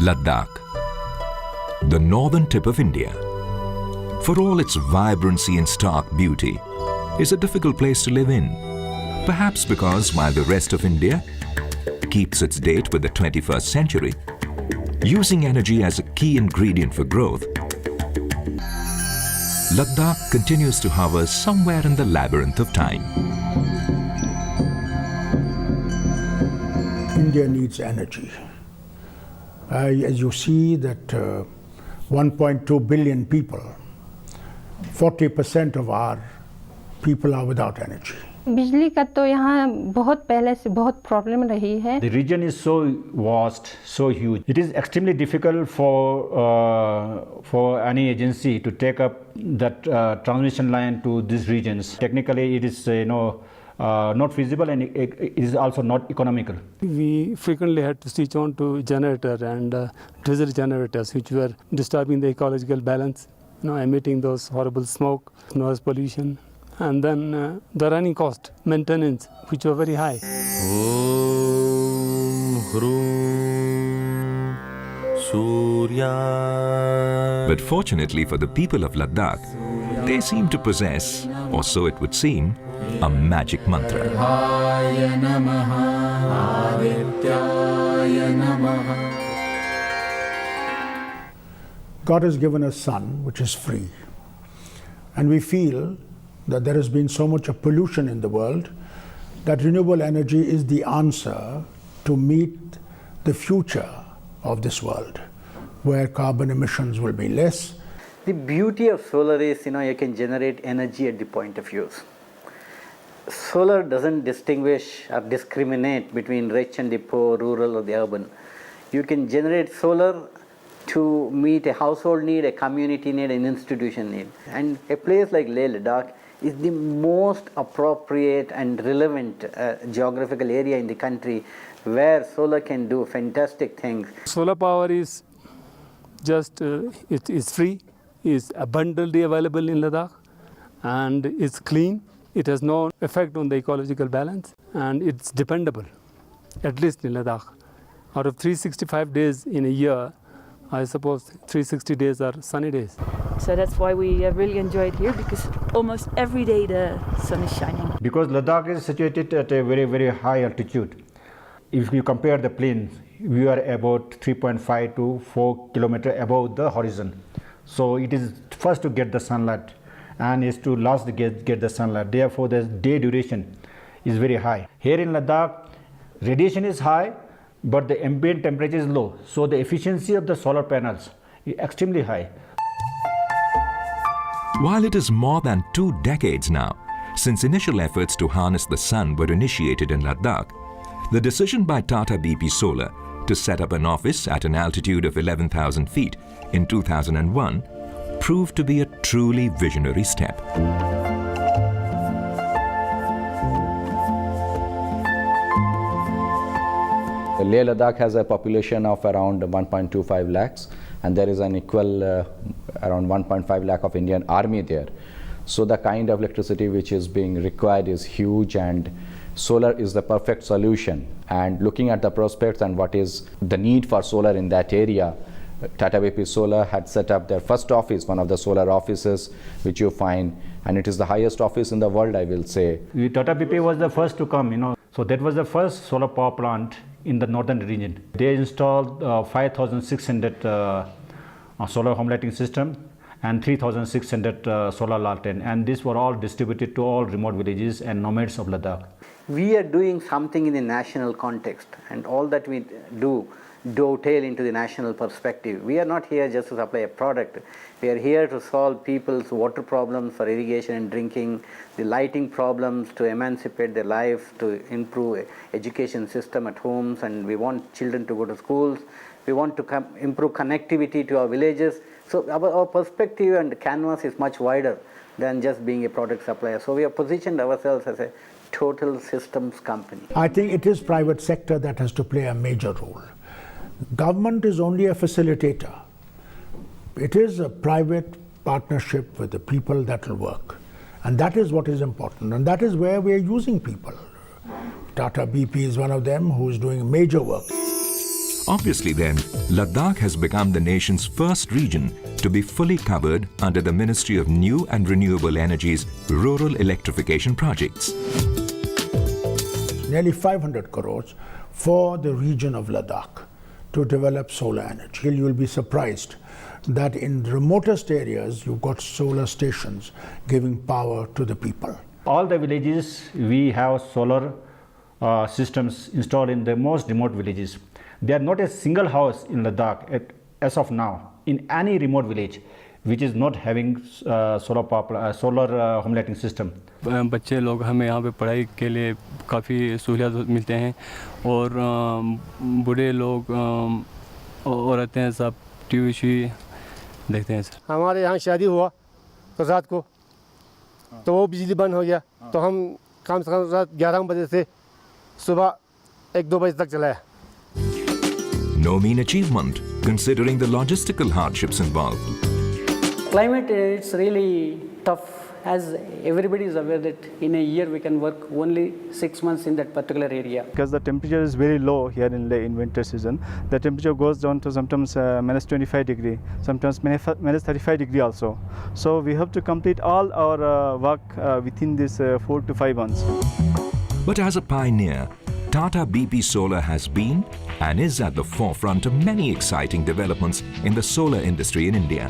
Ladakh, the northern tip of India, for all its vibrancy and stark beauty, is a difficult place to live in. Perhaps because while the rest of India keeps its date with the 21st century, using energy as a key ingredient for growth, Ladakh continues to hover somewhere in the labyrinth of time. India needs energy. As you see that 1.2 billion people, 40% of our people are without energy. बिजली का तो यहाँ बहुत पहले से बहुत problem रही है. The region is so vast, so huge. It is extremely difficult for any agency to take up that transmission line to these regions. Technically, it is not feasible, and it is also not economical. We frequently had to switch on to generator and diesel generators, which were disturbing the ecological balance, emitting those horrible smoke, noise pollution, and then the running cost, maintenance, which were very high. But fortunately for the people of Ladakh, they seem to possess, or so it would seem, a magic mantra. God has given us sun, which is free. And we feel that there has been so much of pollution in the world that renewable energy is the answer to meet the future of this world, where carbon emissions will be less. The beauty of solar is, you can generate energy at the point of use. Solar doesn't distinguish or discriminate between rich and the poor, rural or the urban. You can generate solar to meet a household need, a community need, an institution need. And a place like Leh Ladakh is the most appropriate and relevant geographical area in the country where solar can do fantastic things. Solar power is just, it is free, is abundantly available in Ladakh, and it's clean. It has no effect on the ecological balance, and it's dependable, at least in Ladakh. Out of 365 days in a year, I suppose 360 days are sunny days. So that's why we really enjoy it here, because almost every day the sun is shining. Because Ladakh is situated at a very, very high altitude. If you compare the plains, we are about 3.5 to 4 kilometers above the horizon. So it is first to get the sunlight and is to last to get the sunlight. Therefore, the day duration is very high. Here in Ladakh, radiation is high, but the ambient temperature is low. So the efficiency of the solar panels is extremely high. While it is more than 2 decades now since initial efforts to harness the sun were initiated in Ladakh, the decision by Tata BP Solar to set up an office at an altitude of 11,000 feet in 2001 proved to be a truly visionary step. Leh Ladakh has a population of around 1.25 lakhs, and there is an equal around 1.5 lakh of Indian Army there. So the kind of electricity which is being required is huge, and solar is the perfect solution. And looking at the prospects and what is the need for solar in that area, Tata BP Solar had set up their first office, one of the solar offices which you find, and it is the highest office in the world, I will say. Tata BP was the first to come, So that was the first solar power plant in the northern region. They installed 5,600 solar home lighting system and 3,600 solar lantern, and these were all distributed to all remote villages and nomads of Ladakh. We are doing something in the national context, and all that we do dovetail into the national perspective. We are not here just to supply a product. We are here to solve people's water problems for irrigation and drinking, the lighting problems to emancipate their life, to improve education system at homes, and we want children to go to schools. We want to improve connectivity to our villages. So our perspective and canvas is much wider than just being a product supplier. So we have positioned ourselves as a total systems company. I think it is private sector that has to play a major role. Government is only a facilitator. It is a private partnership with the people that will work. And that is what is important. And that is where we are using people. Tata BP is one of them who is doing major work. Obviously then, Ladakh has become the nation's first region to be fully covered under the Ministry of New and Renewable Energy's rural electrification projects. Nearly 500 crores for the region of Ladakh to develop solar energy. You will be surprised that in remotest areas you've got solar stations giving power to the people. All the villages, we have solar systems installed in the most remote villages. There are not a single house in Ladakh as of now in any remote village which is not having solar home lighting system. बच्चे लोग हमें यहाँ पे पढ़ाई के लिए काफ़ी सहूलियत मिलते हैं और बूढ़े लोग औरतें हैं सब टीवी देखते हैं सर। हमारे यहाँ शादी हुआ तो रात को तो वो बिजली बंद हो गया तो हम कम से कम रात 11 बजे से सुबह 1-2 बजे तक चलाया। No mean achievement, considering the logistical hardships involved. Climate, it's really tough, as everybody is aware that in a year we can work only 6 months in that particular area. Because the temperature is very low here in winter season, the temperature goes down to sometimes minus 25 degree, sometimes minus 35 degree also. So we have to complete all our work within this 4 to 5 months. But as a pioneer, Tata BP Solar has been and is at the forefront of many exciting developments in the solar industry in India.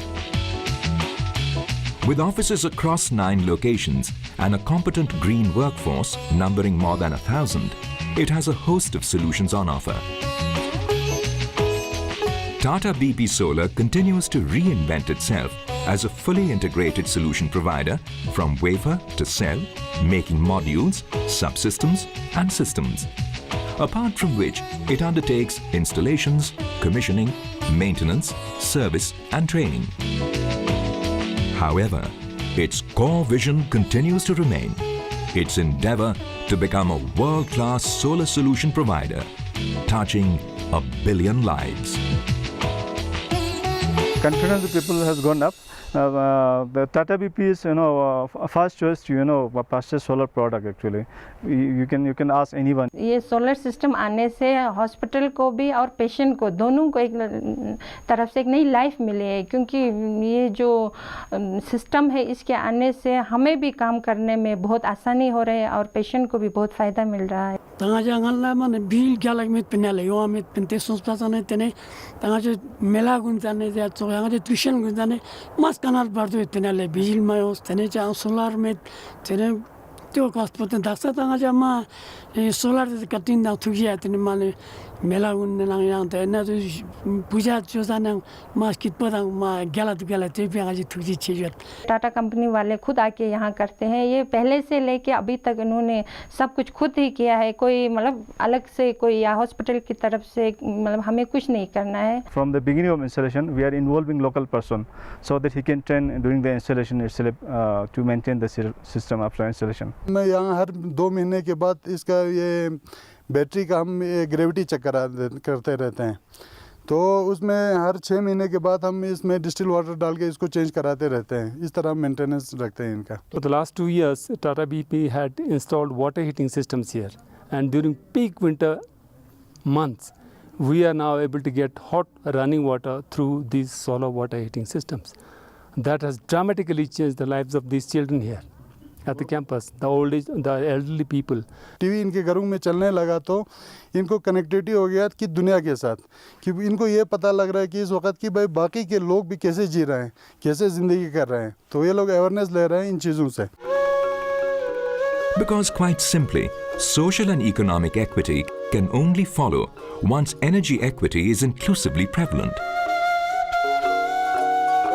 With offices across 9 locations and a competent green workforce numbering more than 1,000, it has a host of solutions on offer. Tata BP Solar continues to reinvent itself as a fully integrated solution provider from wafer to cell, making modules, subsystems and systems. Apart from which, it undertakes installations, commissioning, maintenance, service and training. However, its core vision continues to remain. Its endeavor to become a world-class solar solution provider, touching 1 billion lives. Confidence of people has gone up. The Tata BP is, a first choice to, purchase solar product actually. You can ask anyone. ये solar system आने से hospital को भी और patient को दोनों को एक तरफ से एक नई लाइफ मिली है, क्योंकि ये जो सिस्टम है इसके आने से हमें भी काम करने में बहुत आसानी हो रही है और पेशेंट को भी बहुत फ़ायदा मिल रहा है। Tangajanganla man bil galak mit penale yo mit pente sostasane tene tangaje mela gunzane ja tsoyanga tuition gunzane mas kanal bardo penale bil mayos tene ja solar met tene त्यो कस्पत दाक्सा तंगा जमा सोलर कटिंग ना थुगिया तने माने मेला उन ना yang te na tu पूजा जोसाना मास कित पदंग मा गला तो गला ते पिया जी थुगी चीजत। टाटा कंपनी वाले खुद आके यहाँ करते हैं, ये पहले से लेके अभी तक इन्होंने सब कुछ खुद ही किया है, कोई मतलब अलग से कोई या हॉस्पिटल की तरफ से मतलब हमें कुछ नहीं करना है। From the beginning of installation, we are involving local person so that he can train during the installation itself to maintain the system after installation. मैं यहाँ हर 2 महीने के बाद इसका ये बैटरी का हम ग्रेविटी चेक करते रहते हैं, तो उसमें हर 6 महीने के बाद हम इसमें डिस्टिल वाटर डाल के इसको चेंज कराते रहते हैं, इस तरह मेंटेनेंस रखते हैं इनका। For the last 2 years, Tata BP had installed water heating systems here, and during peak winter months, we are now able to get hot running water through these solar water heating systems. That has dramatically changed the lives of these children here at the campus, the old age, the elderly people. TV इनके घरों में चलने लगा तो इनको connectivity हो गया कि दुनिया के साथ, कि इनको ये पता लग रहा है कि इस वक्त कि भाई बाकी के लोग भी कैसे जी रहे हैं, कैसे ज़िंदगी कर रहे हैं, तो ये लोग अवेयरनेस ले रहे हैं इन चीज़ों से। Because quite simply, social and economic equity can only follow once energy equity is inclusively prevalent.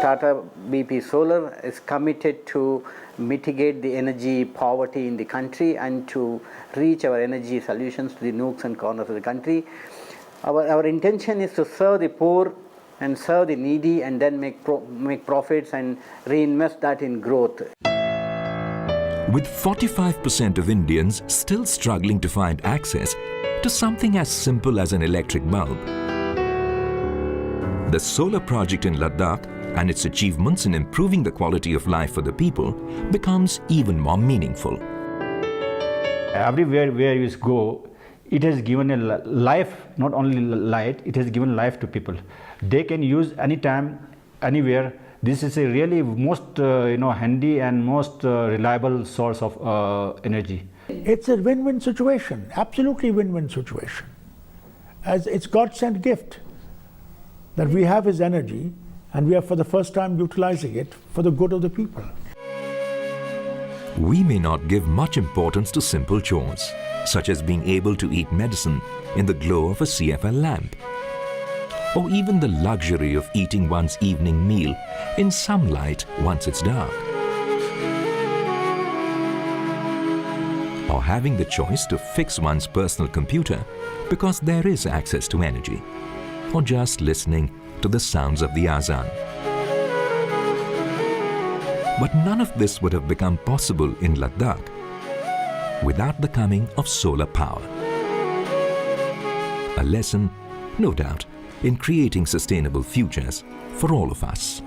Tata BP Solar is committed to mitigate the energy poverty in the country and to reach our energy solutions to the nooks and corners of the country. Our intention is to serve the poor and serve the needy and then make profits and reinvest that in growth. With 45% of Indians still struggling to find access to something as simple as an electric bulb, the solar project in Ladakh and its achievements in improving the quality of life for the people becomes even more meaningful. Everywhere where you go, it has given a life, not only light, it has given life to people. They can use anytime, anywhere. This is a really most handy and most reliable source of energy. It's a win-win situation, absolutely win-win situation. As it's God-sent gift that we have His energy and we are for the first time utilizing it for the good of the people. We may not give much importance to simple chores, such as being able to eat medicine in the glow of a CFL lamp, or even the luxury of eating one's evening meal in sunlight once it's dark, or having the choice to fix one's personal computer because there is access to energy, or just listening to the sounds of the azan. But none of this would have become possible in Ladakh without the coming of solar power. A lesson, no doubt, in creating sustainable futures for all of us.